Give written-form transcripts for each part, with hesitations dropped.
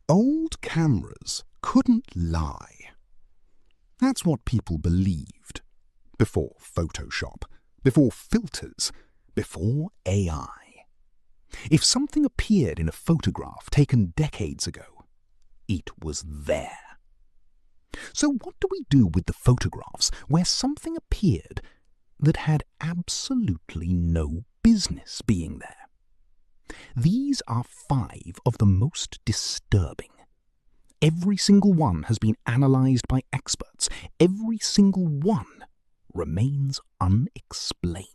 Old cameras couldn't lie. That's what people believed. Before Photoshop, before filters, before AI. If something appeared in a photograph taken decades ago, it was there. So what do we do with the photographs where something appeared that had absolutely no business being there? These are 5 of the most disturbing. Every single one has been analysed by experts. Every single one remains unexplained.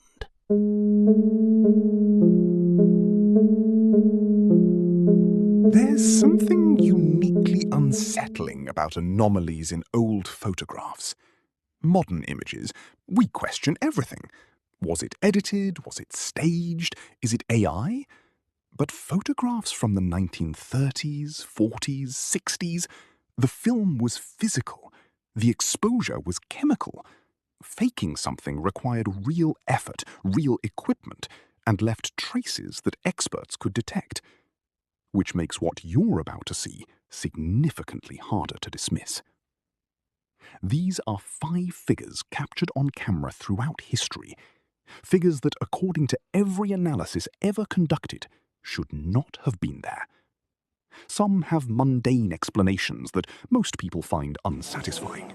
There's something uniquely unsettling about anomalies in old photographs. Modern images, we question everything. Was it edited? Was it staged? Is it AI? But photographs from the 1930s, 40s, 60s, the film was physical. The exposure was chemical. Faking something required real effort, real equipment, and left traces that experts could detect. Which makes what you're about to see significantly harder to dismiss. These are 5 figures captured on camera throughout history. Figures that, according to every analysis ever conducted, should not have been there. Some have mundane explanations that most people find unsatisfying.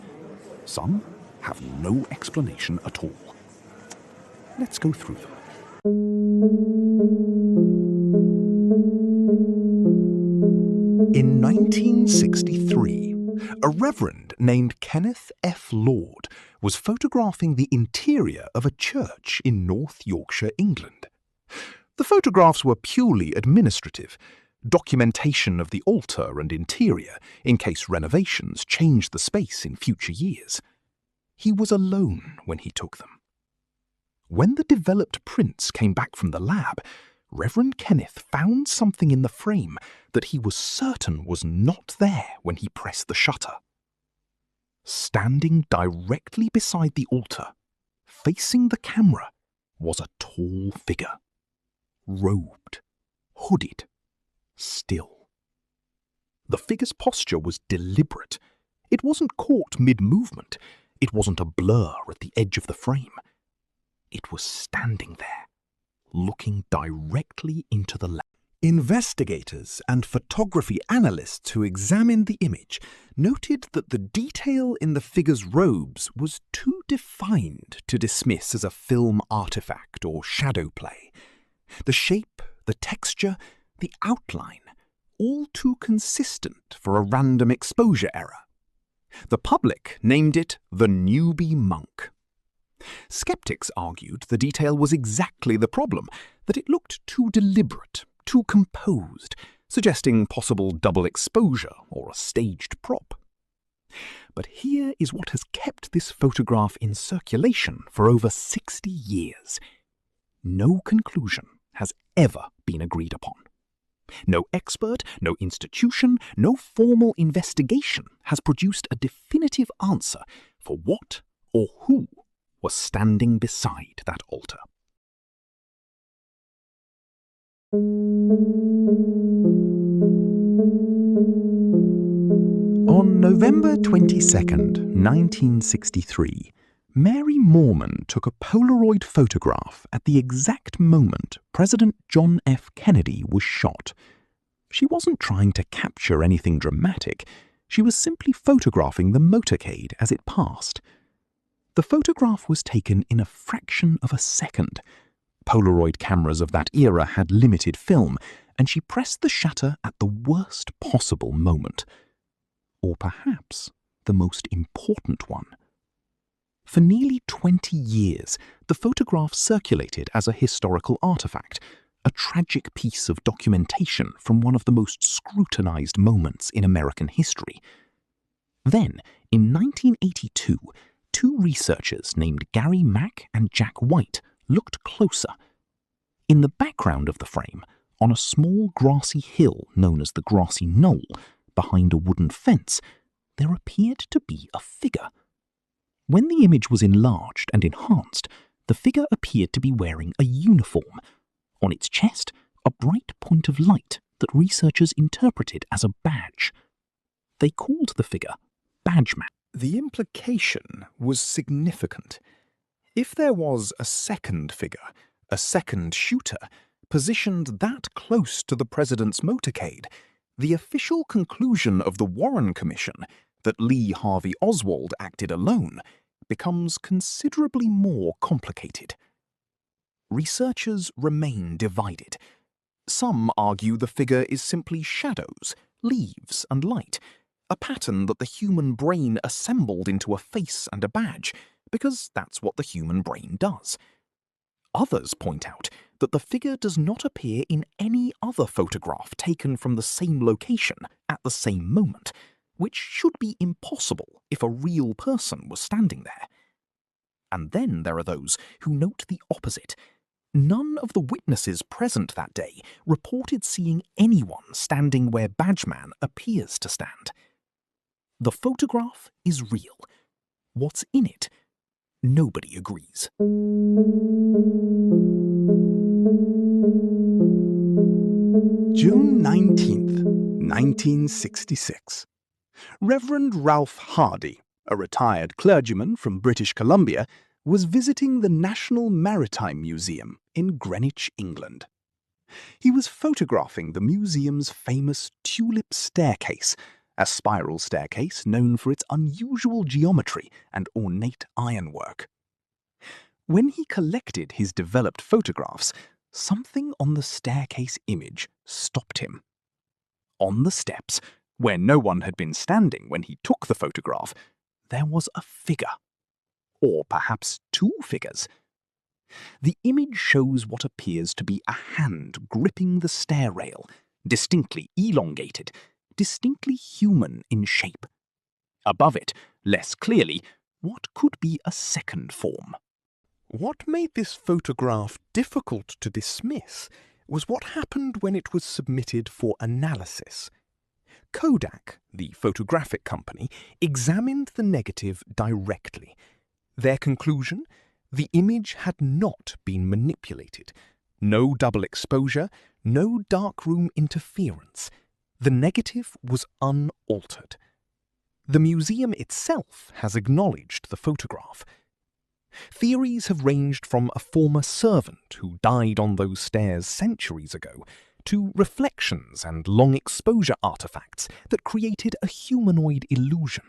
Some have no explanation at all. Let's go through them. In 1963, a reverend named Kenneth F. Lord was photographing the interior of a church in North Yorkshire, England. The photographs were purely administrative, documentation of the altar and interior in case renovations changed the space in future years. He was alone when he took them. When the developed prints came back from the lab, Reverend Kenneth found something in the frame that he was certain was not there when he pressed the shutter. Standing directly beside the altar, facing the camera, was a tall figure. Robed, hooded, still. The figure's posture was deliberate. It wasn't caught mid-movement. It wasn't a blur at the edge of the frame. It was standing there, looking directly into the lamp. Investigators and photography analysts who examined the image noted that the detail in the figure's robes was too defined to dismiss as a film artifact or shadow play. The shape, the texture, the outline, all too consistent for a random exposure error. The public named it the newbie monk. Skeptics argued the detail was exactly the problem, that it looked too deliberate, too composed, suggesting possible double exposure or a staged prop. But here is what has kept this photograph in circulation for over 60 years. No conclusion has ever been agreed upon. No expert, no institution, no formal investigation has produced a definitive answer for what or who was standing beside that altar. On November 22nd, 1963, Mary Moorman took a Polaroid photograph at the exact moment President John F. Kennedy was shot. She wasn't trying to capture anything dramatic. She was simply photographing the motorcade as it passed. The photograph was taken in a fraction of a second. Polaroid cameras of that era had limited film, and she pressed the shutter at the worst possible moment. Or perhaps the most important one. For nearly 20 years, the photograph circulated as a historical artifact, a tragic piece of documentation from one of the most scrutinized moments in American history. Then, in 1982, 2 researchers named Gary Mack and Jack White looked closer. In the background of the frame, on a small grassy hill known as the Grassy Knoll, behind a wooden fence, there appeared to be a figure. When the image was enlarged and enhanced, the figure appeared to be wearing a uniform. On its chest, a bright point of light that researchers interpreted as a badge. They called the figure Badgeman. The implication was significant. If there was a second figure, a second shooter, positioned that close to the president's motorcade, the official conclusion of the Warren Commission, that Lee Harvey Oswald acted alone, becomes considerably more complicated. Researchers remain divided. Some argue the figure is simply shadows, leaves, and light, a pattern that the human brain assembled into a face and a badge, because that's what the human brain does. Others point out that the figure does not appear in any other photograph taken from the same location at the same moment, which should be impossible if a real person was standing there. And then there are those who note the opposite. None of the witnesses present that day reported seeing anyone standing where Badgeman appears to stand. The photograph is real. What's in it? Nobody agrees. June 19th, 1966. Reverend Ralph Hardy, a retired clergyman from British Columbia, was visiting the National Maritime Museum in Greenwich, England. He was photographing the museum's famous tulip staircase, a spiral staircase known for its unusual geometry and ornate ironwork. When he collected his developed photographs, something on the staircase image stopped him. On the steps, where no one had been standing when he took the photograph, there was a figure. Or perhaps two figures. The image shows what appears to be a hand gripping the stair rail, distinctly elongated, distinctly human in shape. Above it, less clearly, what could be a second form. What made this photograph difficult to dismiss was what happened when it was submitted for analysis. Kodak, the photographic company, examined the negative directly. Their conclusion? The image had not been manipulated. No double exposure, no darkroom interference. The negative was unaltered. The museum itself has acknowledged the photograph. Theories have ranged from a former servant who died on those stairs centuries ago to reflections and long exposure artifacts that created a humanoid illusion.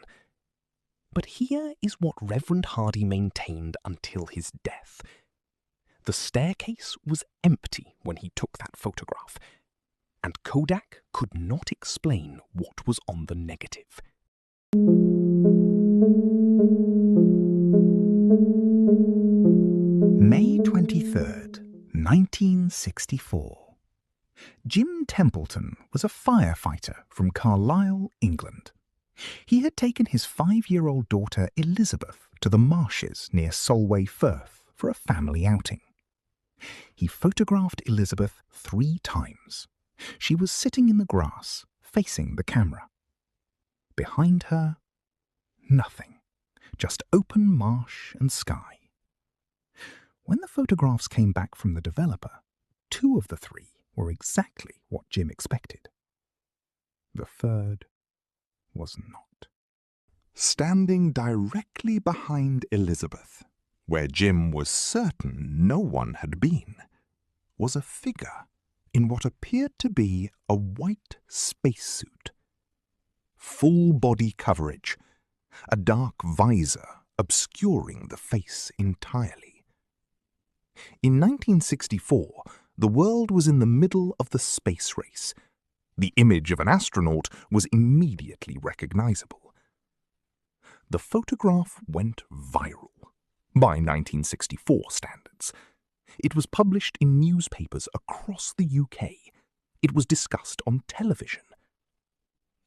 But here is what Reverend Hardy maintained until his death. The staircase was empty when he took that photograph, and Kodak could not explain what was on the negative. May 23rd, 1964. Jim Templeton was a firefighter from Carlisle, England. He had taken his 5-year-old daughter Elizabeth to the marshes near Solway Firth for a family outing. He photographed Elizabeth 3 times. She was sitting in the grass, facing the camera. Behind her, nothing, just open marsh and sky. When the photographs came back from the developer, 2 of the 3 were exactly what Jim expected. The third was not. Standing directly behind Elizabeth, where Jim was certain no one had been, was a figure in what appeared to be a white spacesuit. Full body coverage, a dark visor obscuring the face entirely. In 1964, the world was in the middle of the space race. The image of an astronaut was immediately recognizable. The photograph went viral, by 1964 standards. It was published in newspapers across the UK. It was discussed on television.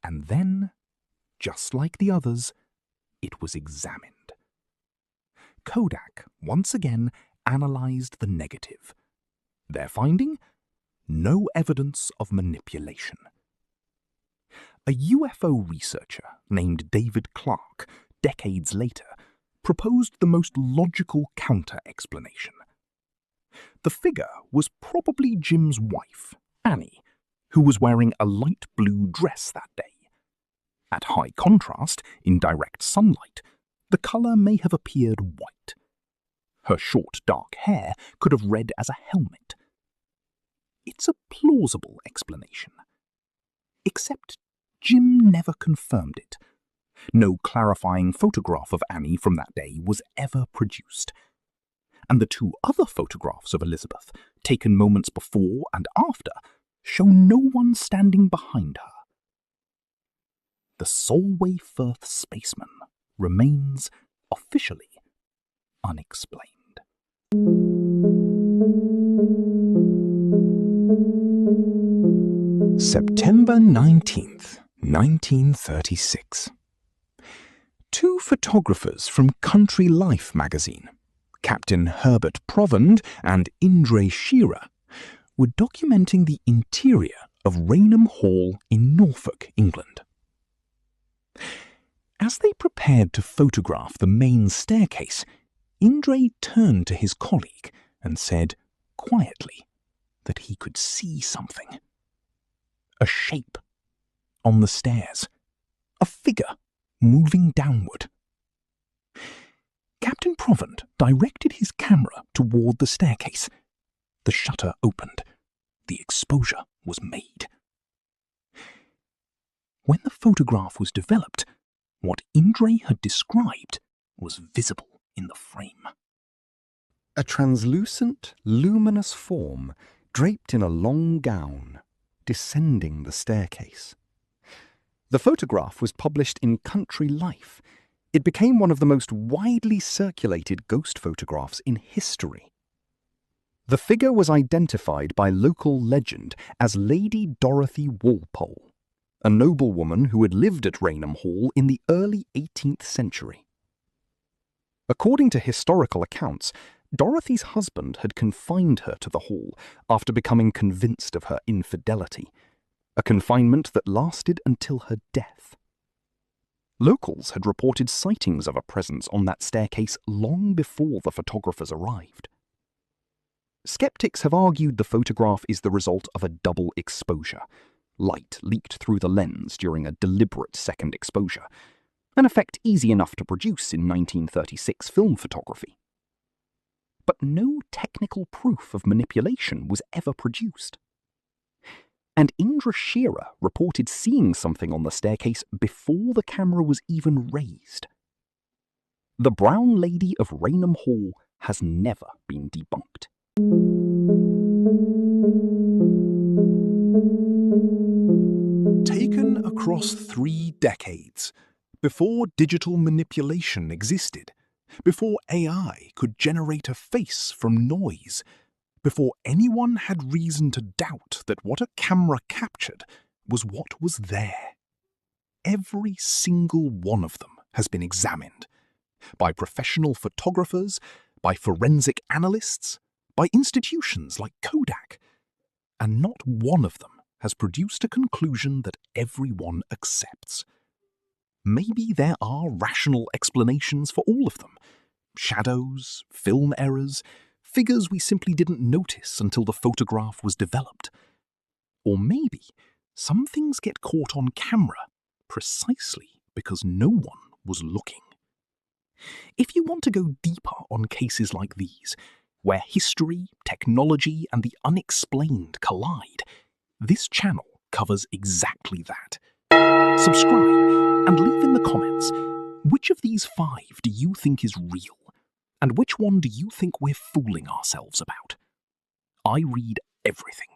And then, just like the others, it was examined. Kodak, once again, analyzed the negative. Their finding? No evidence of manipulation. A UFO researcher named David Clark, decades later, proposed the most logical counter-explanation. The figure was probably Jim's wife, Annie, who was wearing a light blue dress that day. At high contrast, in direct sunlight, the colour may have appeared white. Her short dark hair could have read as a helmet. It's a plausible explanation. Except Jim never confirmed it. No clarifying photograph of Annie from that day was ever produced. And the two other photographs of Elizabeth, taken moments before and after, show no one standing behind her. The Solway Firth spaceman remains officially unexplained. September 19th, 1936. Two photographers from Country Life magazine, Captain Herbert Provand and Indre Shearer, were documenting the interior of Rainham Hall in Norfolk, England. As they prepared to photograph the main staircase, Indre turned to his colleague and said quietly that he could see something. A shape on the stairs, a figure moving downward. Captain Provand directed his camera toward the staircase. The shutter opened. The exposure was made. When the photograph was developed, what Indre had described was visible in the frame. A translucent, luminous form draped in a long gown, descending the staircase. The photograph was published in Country Life. It became one of the most widely circulated ghost photographs in history. The figure was identified by local legend as Lady Dorothy Walpole, a noblewoman who had lived at Rainham Hall in the early 18th century. According to historical accounts, Dorothy's husband had confined her to the hall after becoming convinced of her infidelity, a confinement that lasted until her death. Locals had reported sightings of a presence on that staircase long before the photographers arrived. Skeptics have argued the photograph is the result of a double exposure. Light leaked through the lens during a deliberate second exposure, an effect easy enough to produce in 1936 film photography. But no technical proof of manipulation was ever produced. And Indre Shearer reported seeing something on the staircase before the camera was even raised. The Brown Lady of Rainham Hall has never been debunked. Taken across 3 decades, before digital manipulation existed, before AI could generate a face from noise, before anyone had reason to doubt that what a camera captured was what was there. Every single one of them has been examined by professional photographers, by forensic analysts, by institutions like Kodak, and not one of them has produced a conclusion that everyone accepts. Maybe there are rational explanations for all of them. Shadows, film errors, figures we simply didn't notice until the photograph was developed. Or maybe some things get caught on camera precisely because no one was looking. If you want to go deeper on cases like these, where history, technology, and the unexplained collide, this channel covers exactly that. Subscribe and leave in the comments, which of these 5 do you think is real? And which one do you think we're fooling ourselves about? I read everything.